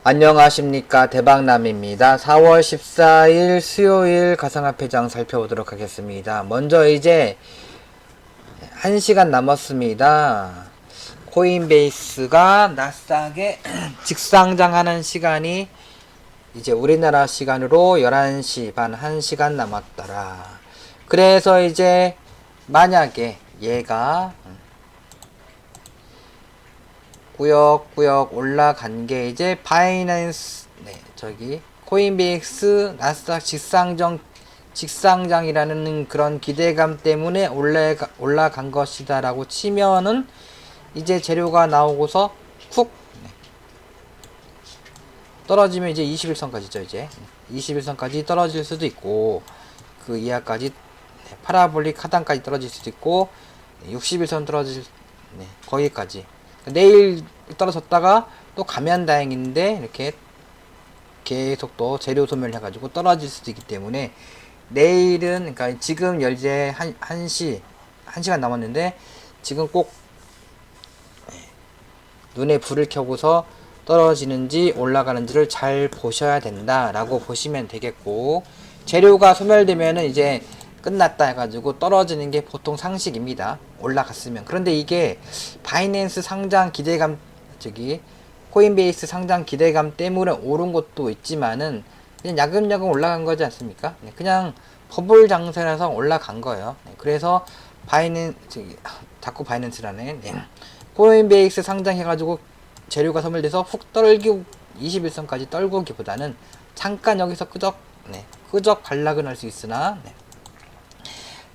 안녕하십니까, 대박남입니다. 4월 14일 수요일 가상화폐장 살펴보도록 하겠습니다. 먼저 이제 1시간 남았습니다. 코인베이스가 나스닥에 직상장하는 시간이 이제 우리나라 시간으로 11시 반 1시간 남았더라. 그래서 이제 만약에 얘가 꾸역꾸역 올라간 게 이제 바이낸스, 코인베이스 나스닥 직상장이라는 그런 기대감 때문에 올라간 것이다 라고 치면은 이제 재료가 나오고서 쿡 떨어지면 이제 21선까지죠. 이제 21선까지 떨어질 수도 있고 그 이하까지 파라볼릭 하단까지 떨어질 수도 있고 61선 떨어질 거기까지 내일 떨어졌다가 또 가면 다행인데 이렇게 계속 또 재료 소멸해가지고 떨어질 수도 있기 때문에 내일은 그러니까 지금 이제 1시간 남았는데 지금 꼭 눈에 불을 켜고서 떨어지는지 올라가는지를 잘 보셔야 된다라고 보시면 되겠고, 재료가 소멸되면은 이제 끝났다 해가지고 떨어지는 게 보통 상식입니다. 올라갔으면. 그런데 이게 바이낸스 상장 기대감, 코인베이스 상장 기대감 때문에 오른 것도 있지만은 그냥 야금야금 올라간 거지 않습니까? 그냥 버블 장세라서 올라간 거예요. 그래서 자꾸 바이낸스라네. 코인베이스 상장해가지고 재료가 소멸돼서 훅 떨기고 21선까지 떨구기보다는 잠깐 여기서 끄적 간락은 할 수 있으나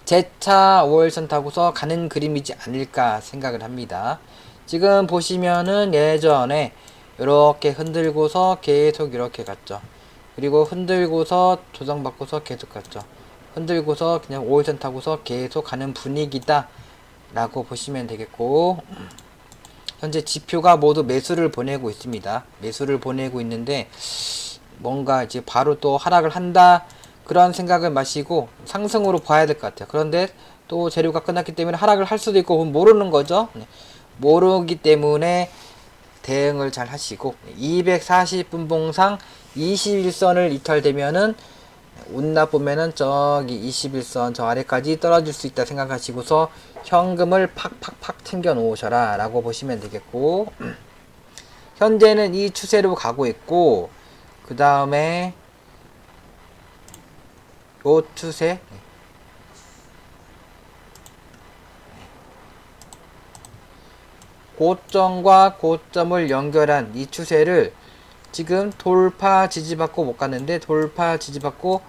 재차 5일선 타고서 가는 그림이지 않을까 생각을 합니다. 지금 보시면은 예전에 이렇게 흔들고서 계속 이렇게 갔죠. 그리고 흔들고서 조정받고서 계속 갔죠. 흔들고서 그냥 5일선 타고서 계속 가는 분위기다 라고 보시면 되겠고, 현재 지표가 모두 매수를 보내고 있습니다. 매수를 보내고 있는데 뭔가 이제 바로 또 하락을 한다 그런 생각을 마시고 상승으로 봐야 될 것 같아요. 그런데 또 재료가 끝났기 때문에 하락을 할 수도 있고 모르는 거죠. 모르기 때문에 대응을 잘 하시고 240분봉상 21선을 이탈되면은 운 나쁘면은 저기 21선 저 아래까지 떨어질 수 있다 생각하시고서 현금을 팍팍팍 챙겨 놓으셔라 라고 보시면 되겠고, 현재는 이 추세로 가고 있고 그 다음에 요 추세 고점과 고점을 연결한 이 추세를 지금 돌파 지지받고 못 갔는데 돌파 지지받고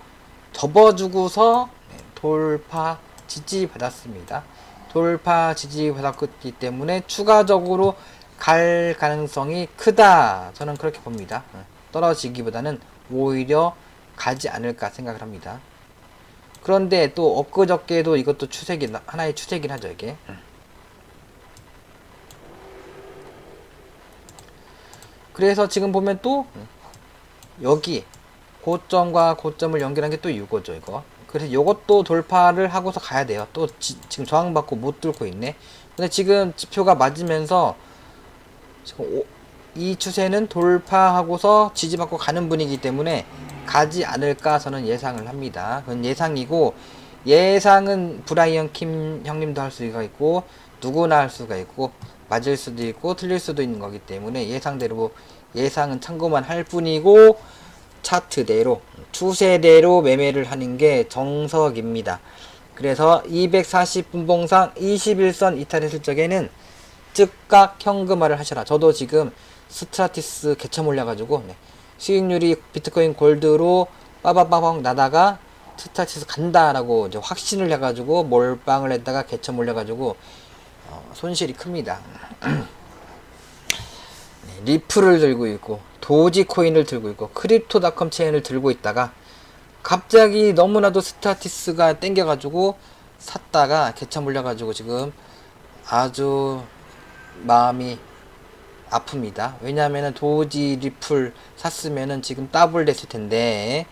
접어주고서 돌파 지지받았습니다. 돌파 지지받았기 때문에 추가적으로 갈 가능성이 크다. 저는 그렇게 봅니다. 떨어지기보다는 오히려 가지 않을까 생각을 합니다. 그런데 또 엊그저께도 이것도 하나의 추세긴 하죠. 이게 그래서 지금 보면 또 여기 고점과 고점을 연결한 게 또 이거죠. 이거 그래서 이것도 돌파를 하고서 가야 돼요. 또 지금 저항받고 못 뚫고 있네. 근데 지금 지표가 맞으면서 지금 이 추세는 돌파하고서 지지받고 가는 분위기 때문에 가지 않을까 저는 예상을 합니다. 그건 예상이고, 예상은 브라이언 킴 형님도 할 수가 있고 누구나 할 수가 있고 맞을 수도 있고 틀릴 수도 있는 거기 때문에 예상은 참고만 할 뿐이고 차트대로 추세대로 매매를 하는 게 정석입니다. 그래서 240분봉상 21선 이탈했을 적에는 즉각 현금화를 하셔라. 저도 지금 스트라티스 개처 몰려가지고 수익률이 비트코인 골드로 빠바바박 나다가 스트라티스 간다라고 이제 확신을 해가지고 몰빵을 했다가 개처 몰려가지고 손실이 큽니다. 리플을 들고 있고 도지코인을 들고 있고 크립토닷컴 체인을 들고 있다가 갑자기 너무나도 스타티스가 땡겨가지고 샀다가 개차 물려가지고 지금 아주 마음이 아픕니다. 왜냐면은 도지 리플 샀으면은 지금 더블 됐을 텐데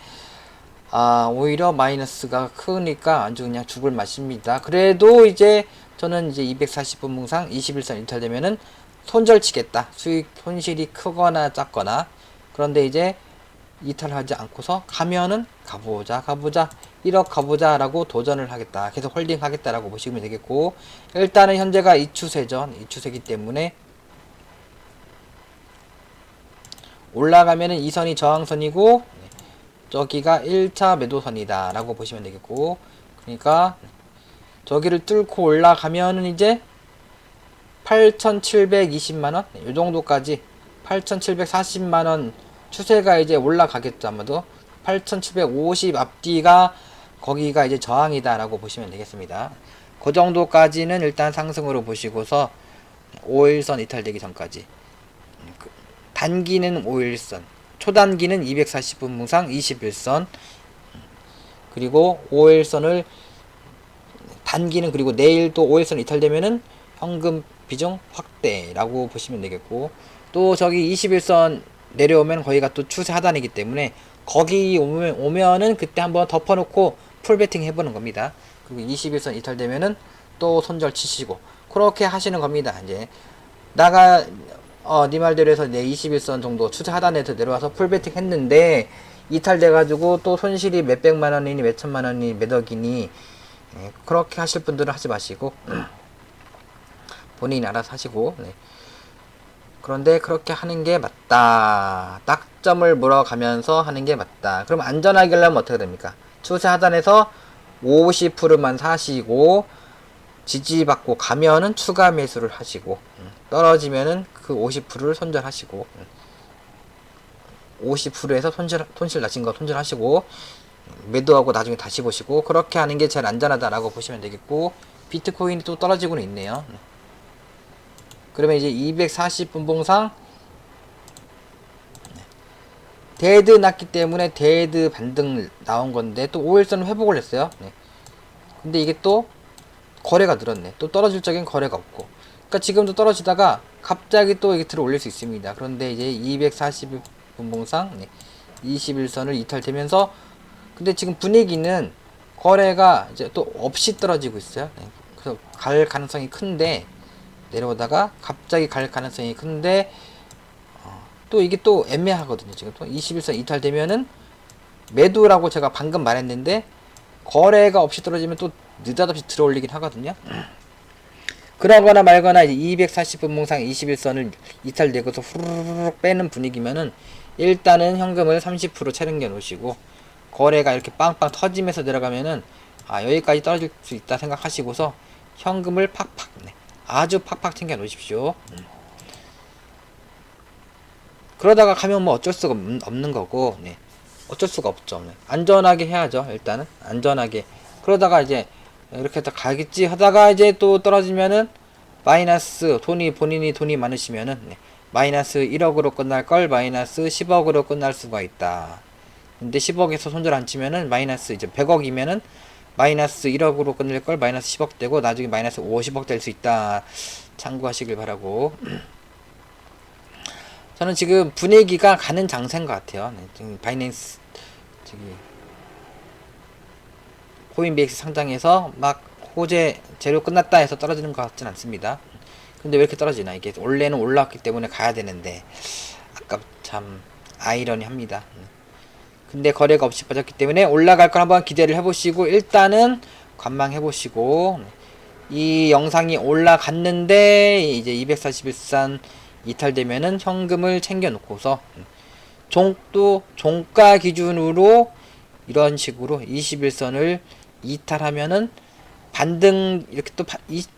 오히려 마이너스가 크니까 아주 그냥 죽을 맛입니다. 그래도 이제 저는 이제 240분봉상 21선 이탈되면은 손절치겠다. 수익 손실이 크거나 작거나 그런데 이제 이탈하지 않고서 가면은 가보자 1억 가보자 라고 도전을 하겠다, 계속 홀딩 하겠다 라고 보시면 되겠고, 일단은 현재가 이 추세죠. 이 추세기 때문에 올라가면은 이 선이 저항선이고 저기가 1차 매도선이다 라고 보시면 되겠고, 그러니까 저기를 뚫고 올라가면은 이제 8,720만원 요 정도까지, 8,740만원 추세가 이제 올라가겠죠. 아마도 8,750 앞뒤가 거기가 이제 저항이다 라고 보시면 되겠습니다. 그 정도까지는 일단 상승으로 보시고서 5일선 이탈되기 전까지, 단기는 5일선, 초단기는 240분봉상 21선, 그리고 5일선을 단기는, 그리고 내일 또 5일선 이탈되면은 현금 비중 확대라고 보시면 되겠고, 또 저기 21선 내려오면 거기가 또 추세 하단이기 때문에 거기 오면은 그때 한번 덮어놓고 풀베팅 해보는 겁니다. 그리고 21선 이탈되면은 또 손절 치시고 그렇게 하시는 겁니다. 이제 나가 네 말대로 해서 내 21선 정도 추세 하단에서 내려와서 풀베팅 했는데 이탈돼가지고 또 손실이 몇백만 원이니 몇천만 원이니 몇억이니, 그렇게 하실 분들은 하지 마시고 본인이 알아서 하시고, 그런데 그렇게 하는 게 맞다. 딱점을 물어가면서 하는 게 맞다. 그럼 안전하게 하려면 어떻게 됩니까? 추세 하단에서 50%만 사시고 지지받고 가면은 추가 매수를 하시고, 떨어지면은 그 50%를 손절하시고, 50%에서 손실 나신 거 손절하시고 매도하고 나중에 다시 보시고, 그렇게 하는 게 제일 안전하다라고 보시면 되겠고, 비트코인이 또 떨어지고는 있네요. 그러면 이제 240분봉상 데드 났기 때문에 데드 반등 나온 건데 또 5일선은 회복을 했어요. 근데 이게 또 거래가 늘었네. 또 떨어질 적엔 거래가 없고, 그러니까 지금도 떨어지다가 갑자기 또 이게 들어 올릴 수 있습니다. 그런데 이제 240분봉상 21선을 이탈되면서, 근데 지금 분위기는 거래가 이제 또 없이 떨어지고 있어요. 그래서 갈 가능성이 큰데, 내려오다가 갑자기 갈 가능성이 큰데, 또 이게 또 애매하거든요. 지금 또 21선 이탈되면은 매도라고 제가 방금 말했는데 거래가 없이 떨어지면 또 느닷없이 들어올리긴 하거든요. 그러거나 말거나 이제 240분봉상 21선을 이탈되고서 후루룩 빼는 분위기면은 일단은 현금을 30% 채는겨 놓으시고, 거래가 이렇게 빵빵 터지면서 내려가면은 여기까지 떨어질 수 있다 생각하시고서 현금을 팍팍, 아주 팍팍 챙겨 놓으십시오. 그러다가 가면 뭐 어쩔 수가 없는 거고, 어쩔 수가 없죠. 안전하게 해야죠. 일단은 안전하게. 그러다가 이제 이렇게 해서 가겠지 하다가 이제 또 떨어지면은 마이너스, 본인이 돈이 많으시면은 마이너스 1억으로 끝날 걸 마이너스 10억으로 끝날 수가 있다. 근데 10억에서 손절 안 치면은 마이너스 이제 100억이면은 마이너스 1억으로 끝낼 걸 마이너스 10억 되고 나중에 마이너스 50억 될 수 있다. 참고하시길 바라고. 저는 지금 분위기가 가는 장세인 것 같아요. 지금 바이낸스 저기 코인베이스 상장에서 막 호재 재료 끝났다 해서 떨어지는 것 같진 않습니다. 근데 왜 이렇게 떨어지나? 이게 원래는 올라왔기 때문에 가야 되는데 아까 참 아이러니합니다. 근데 거래가 없이 빠졌기 때문에 올라갈 걸 한번 기대를 해보시고, 일단은 관망해 보시고, 이 영상이 올라갔는데 이제 241선 이탈되면은 현금을 챙겨 놓고서 종도 종가 기준으로 이런 식으로 21선을 이탈하면은 반등, 이렇게 또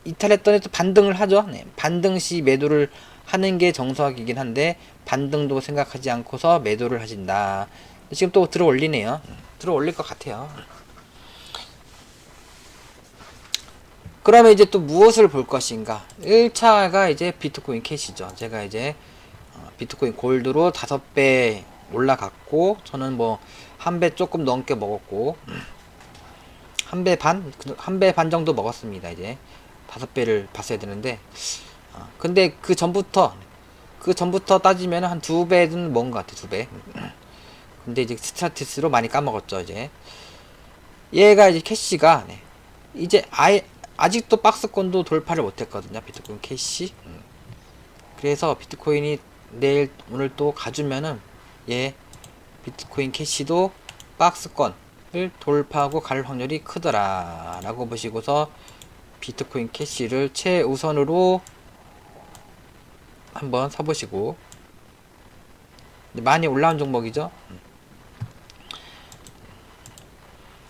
이탈했더니 또 반등을 하죠. 반등 시 매도를 하는 게 정석이긴 한데 반등도 생각하지 않고서 매도를 하신다. 지금 또 들어 올리네요. 들어 올릴 것 같아요. 그러면 이제 또 무엇을 볼 것인가? 1차가 이제 비트코인 캐시죠. 제가 이제 비트코인 골드로 5배 올라갔고, 저는 뭐 한 배 조금 넘게 먹었고, 한 배 반 정도 먹었습니다. 이제 5배를 봤어야 되는데, 근데 그 전부터 따지면 한 2배는 먹은 것 같아. 2배. 근데 이제 스타티스로 많이 까먹었죠. 이제 얘가 이제 캐시가 이제 아직도 박스권도 돌파를 못했거든요. 비트코인 캐시. 그래서 비트코인이 오늘 또 가주면은 얘 비트코인 캐시도 박스권을 돌파하고 갈 확률이 크더라 라고 보시고서 비트코인 캐시를 최우선으로 한번 사보시고, 많이 올라온 종목이죠.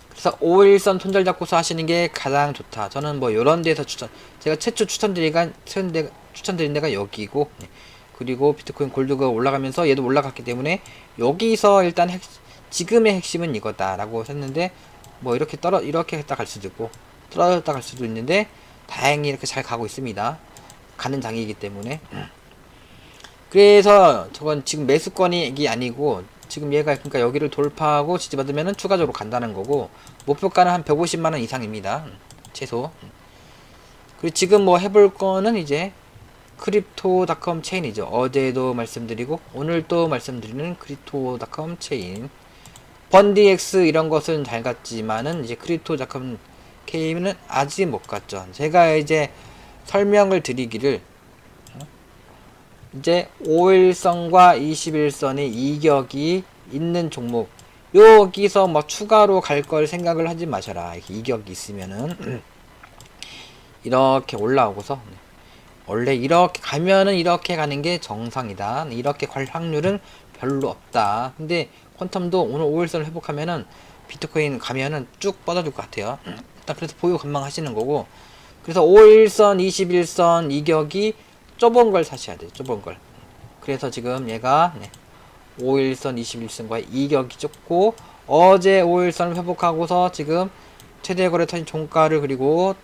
그래서 5일선 손절 잡고서 하시는 게 가장 좋다. 저는 뭐 요런 데서 제가 최초 추천드린 데가 여기고, 그리고 비트코인 골드가 올라가면서 얘도 올라갔기 때문에 여기서 일단 지금의 핵심은 이거다 라고 했는데, 뭐 이렇게 이렇게 했다 갈 수도 있고 떨어졌다 갈 수도 있는데, 다행히 이렇게 잘 가고 있습니다. 가는 장이기 때문에. 그래서 저건 지금 매수권이 이게 아니고, 지금 얘가 그러니까 여기를 돌파하고 지지받으면은 추가적으로 간다는 거고, 목표가는 한 150만원 이상입니다. 최소. 그리고 지금 뭐 해볼 거는 이제 크립토닷컴 체인이죠. 어제도 말씀드리고 오늘 또 말씀드리는 크립토닷컴 체인. 번디엑스 이런 것은 잘 갔지만은 이제 크립토닷컴 체인은 아직 못 갔죠. 제가 이제 설명을 드리기를, 이제 5일선과 21선의 이격이 있는 종목, 여기서 뭐 추가로 갈 걸 생각을 하지 마셔라. 이격이 있으면은 이렇게 올라오고서, 원래 이렇게 가면은 이렇게 가는 게 정상이다. 이렇게 갈 확률은 별로 없다. 근데 퀀텀도 오늘 5일선을 회복하면은 비트코인 가면은 쭉 뻗어줄 것 같아요. 일단 그래서 보유 관망 하시는 거고, 그래서 5일선, 21선 이격이 좁은 걸 사셔야 돼요. 좁은 걸. 그래서 지금 얘가 5일선, 21선과 이격이 좁고, 어제 5일선을 회복하고서 지금 최대 거래 터진 종가를 그리고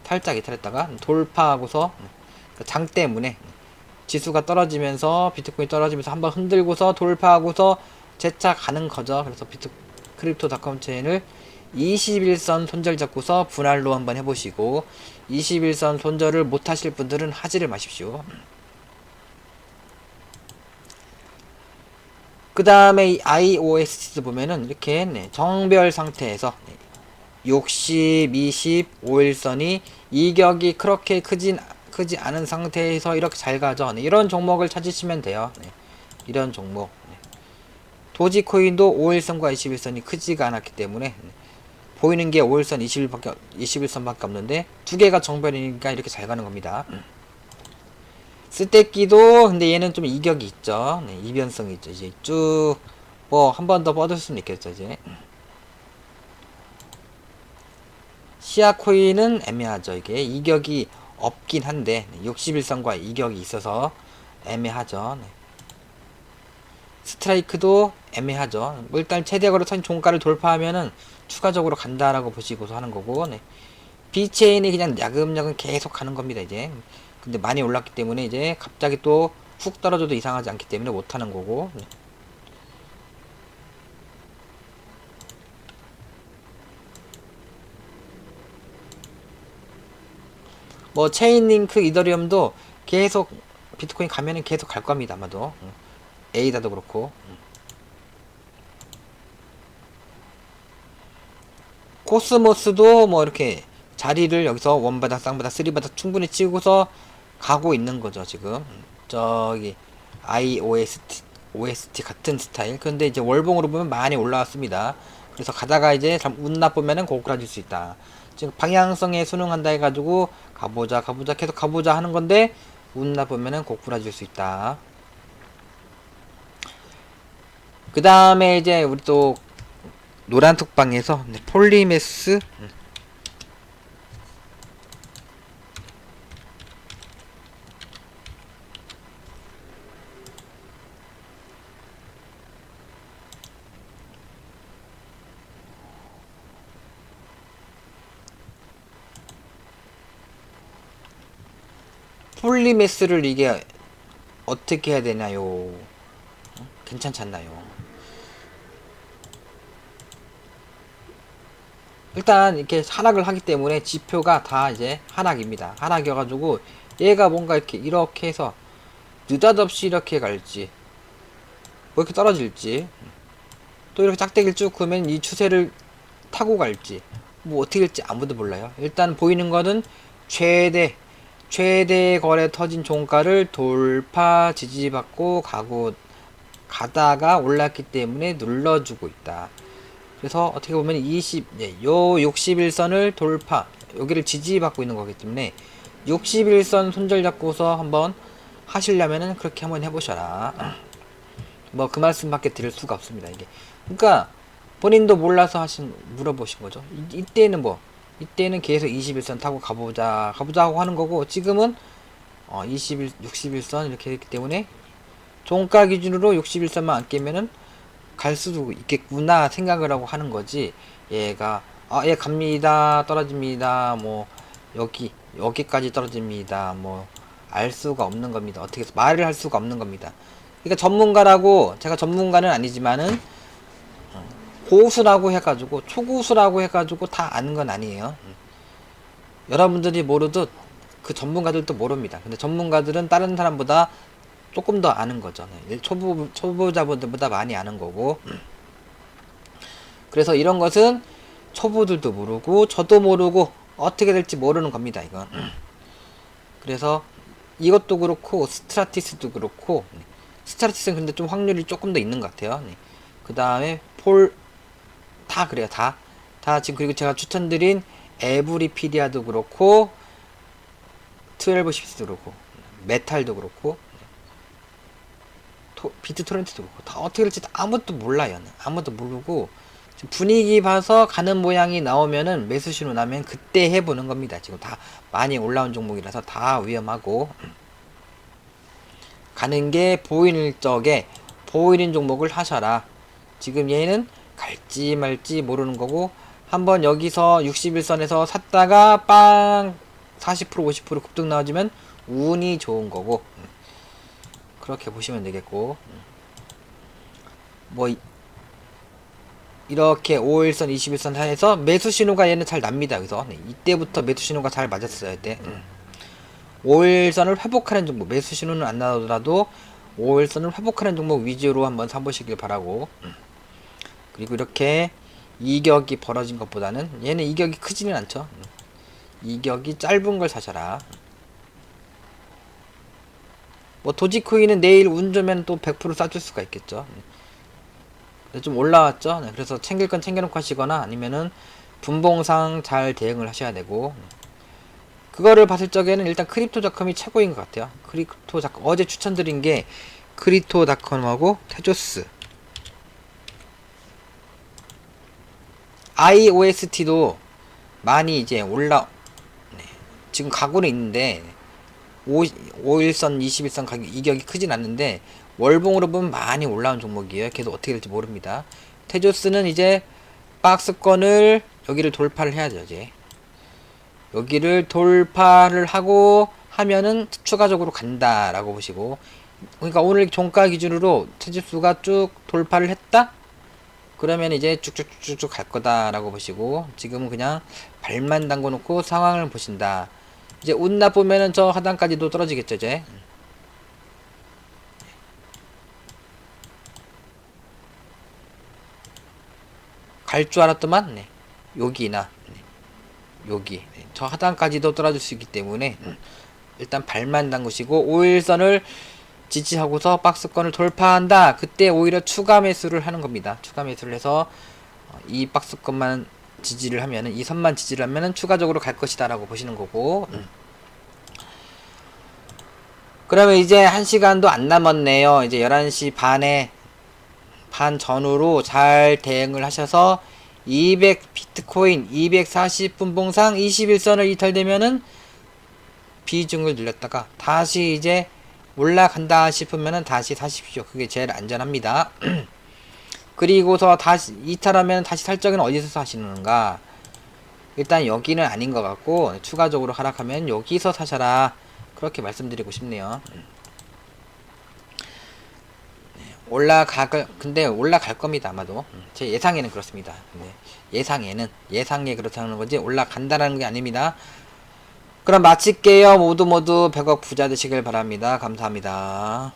살짝 이탈했다가 돌파하고서, 장 때문에 지수가 떨어지면서 비트코인 떨어지면서 한번 흔들고서 돌파하고서 재차 가는 거죠. 그래서 크립토닷컴 체인을 21선 손절 잡고서 분할로 한번 해보시고, 21선 손절을 못 하실 분들은 하지를 마십시오. 그 다음에 이 IOST 보면은 이렇게 정별 상태에서 60, 20, 5일선이 이격이 그렇게 크지 않은 상태에서 이렇게 잘 가죠. 이런 종목을 찾으시면 돼요. 이런 종목. 도지코인도 5일선과 21선이 크지가 않았기 때문에 보이는 게 5일선, 21선밖에 없는데 두 개가 정별이니까 이렇게 잘 가는 겁니다. 스테끼도 근데 얘는 좀 이격이 있죠. 이변성이 있죠. 이제 쭉 뭐 한 번 더 뻗을 수는 있겠죠. 이제 시아코인은 애매하죠. 이게 이격이 없긴 한데 61선과 이격이 있어서 애매하죠. 스트라이크도 애매하죠. 뭐 일단 최대 거래선 종가를 돌파하면은 추가적으로 간다라고 보시고서 하는 거고, 비체인이 그냥 야금야금 계속 가는 겁니다. 이제 근데 많이 올랐기 때문에 이제 갑자기 또 훅 떨어져도 이상하지 않기 때문에 못하는 거고, 뭐 체인링크 이더리움도 계속 비트코인 가면은 계속 갈 겁니다. 아마도 에이다도 그렇고. 코스모스도 뭐 이렇게 자리를 여기서 원바닥, 쌍바닥, 쓰리바닥 충분히 치고서 가고 있는 거죠. 지금 저기 OST 같은 스타일. 근데 이제 월봉으로 보면 많이 올라왔습니다. 그래서 가다가 이제 운 나쁘면은 고꾸라질 수 있다. 지금 방향성에 순응한다 해가지고 가보자 계속 가보자 하는 건데, 운 나쁘면은 고꾸라질 수 있다. 그 다음에 이제 우리 또 노란톡방에서 폴리메스, 폴리메스를 이게 어떻게 해야 되나요? 괜찮지 않나요? 일단 이렇게 하락을 하기 때문에 지표가 다 이제 하락입니다. 하락이어가지고 얘가 뭔가 이렇게 해서 느닷없이 이렇게 갈지, 뭐 이렇게 떨어질지, 또 이렇게 짝대기를 쭉 그으면 이 추세를 타고 갈지, 뭐 어떻게 될지 아무도 몰라요. 일단 보이는 거는 최대 거래 터진 종가를 돌파 지지받고 가다가 올랐기 때문에 눌러주고 있다. 그래서 어떻게 보면 61선을 돌파, 여기를 지지받고 있는 거기 때문에 61선 손절 잡고서 한번 하시려면은 그렇게 한번 해보셔라. 뭐 그 말씀밖에 드릴 수가 없습니다. 이게 그러니까 본인도 몰라서 물어보신 거죠. 이때는 계속 21선 타고 가보자고 하는 거고, 지금은 61선 이렇게 했기 때문에 종가 기준으로 61선만 안 깨면은 갈 수도 있겠구나 생각을 하고 하는 거지. 얘가 얘 갑니다, 떨어집니다, 뭐 여기까지 떨어집니다, 뭐 알 수가 없는 겁니다. 어떻게 말을 할 수가 없는 겁니다. 그러니까 전문가라고, 제가 전문가는 아니지만은 고수라고 해가지고 초고수라고 해가지고 다 아는 건 아니에요. 여러분들이 모르듯 그 전문가들도 모릅니다. 근데 전문가들은 다른 사람보다 조금 더 아는 거죠. 초보자분들보다 많이 아는 거고. 그래서 이런 것은 초보들도 모르고 저도 모르고 어떻게 될지 모르는 겁니다. 이건. 그래서 이것도 그렇고 스트라티스도 그렇고, 스트라티스는 근데 좀 확률이 조금 더 있는 것 같아요. 그 다음에 다 그래요. 다 지금. 그리고 제가 추천드린 에브리피디아도 그렇고 12십스도 그렇고 메탈도 그렇고 비트토렌트도 그렇고 다 어떻게 될지 아무것도 몰라요. 아무것도 모르고 분위기 봐서 가는 모양이 나오면은 매수 신호 나면 그때 해보는 겁니다. 지금 다 많이 올라온 종목이라서 다 위험하고, 가는 게 보이는 적에 보이는 종목을 하셔라. 지금 얘는 갈지 말지 모르는 거고, 한번 여기서 61선에서 샀다가 빵 40% 50% 급등 나와주면 운이 좋은 거고, 그렇게 보시면 되겠고, 뭐 이렇게 5일선 21선 사이에서 매수 신호가 얘는 잘 납니다. 여기서 이때부터 매수 신호가 잘 맞았어야 돼. 5일선을 회복하는 종목, 매수 신호는 안 나오더라도 5일선을 회복하는 종목 위주로 한번 사보시길 바라고, 그리고 이렇게 이격이 벌어진 것보다는 얘는 이격이 크지는 않죠. 이격이 짧은 걸 사셔라. 뭐 도지코인은 내일 운 좋으면 또 100% 싸줄 수가 있겠죠. 좀 올라왔죠. 네, 그래서 챙길 건 챙겨놓고 하시거나 아니면은 분봉상 잘 대응을 하셔야 되고, 그거를 봤을 적에는 일단 크립토닷컴이 최고인 것 같아요. 크립토닷컴 어제 추천드린 게 크립토닷컴하고 테조스, IOST도 많이 이제 지금 가고는 있는데 5일선 21선 가격 이격이 크진 않는데 월봉으로 보면 많이 올라온 종목이에요. 계속 어떻게 될지 모릅니다. 테조스는 이제 박스권을 여기를 돌파를 해야죠. 이제 여기를 돌파를 하고 하면은 추가적으로 간다라고 보시고, 그러니까 오늘 종가 기준으로 테조스가 쭉 돌파를 했다? 그러면 이제 쭉쭉쭉쭉 갈 거다라고 보시고, 지금은 그냥 발만 담궈 놓고 상황을 보신다. 이제 운 나쁘면은 저 하단까지도 떨어지겠죠. 이제 갈 줄 알았더만 여기나 여기 저 하단까지도 떨어질 수 있기 때문에 일단 발만 담그시고 5일선을 지지하고서 박스권을 돌파한다. 그때 오히려 추가 매수를 하는 겁니다. 추가 매수를 해서 이 박스권만 지지를 하면은, 이 선만 지지를 하면은 추가적으로 갈 것이다 라고 보시는 거고, 그러면 이제 1시간도 안 남았네요. 이제 11시 반 전후로 잘 대응을 하셔서 200 비트코인 240분봉상 21선을 이탈되면은 비중을 늘렸다가 다시 이제 올라간다 싶으면은 다시 사십시오. 그게 제일 안전합니다. 그리고서 다시 이탈하면 다시 살 적은 어디서 사시는가? 일단 여기는 아닌 것 같고 추가적으로 하락하면 여기서 사셔라. 그렇게 말씀드리고 싶네요. 근데 올라갈 겁니다. 아마도 제 예상에는 그렇습니다. 예상에 그렇다는 거지 올라간다라는 게 아닙니다. 그럼 마칠게요. 모두 100억 부자 되시길 바랍니다. 감사합니다.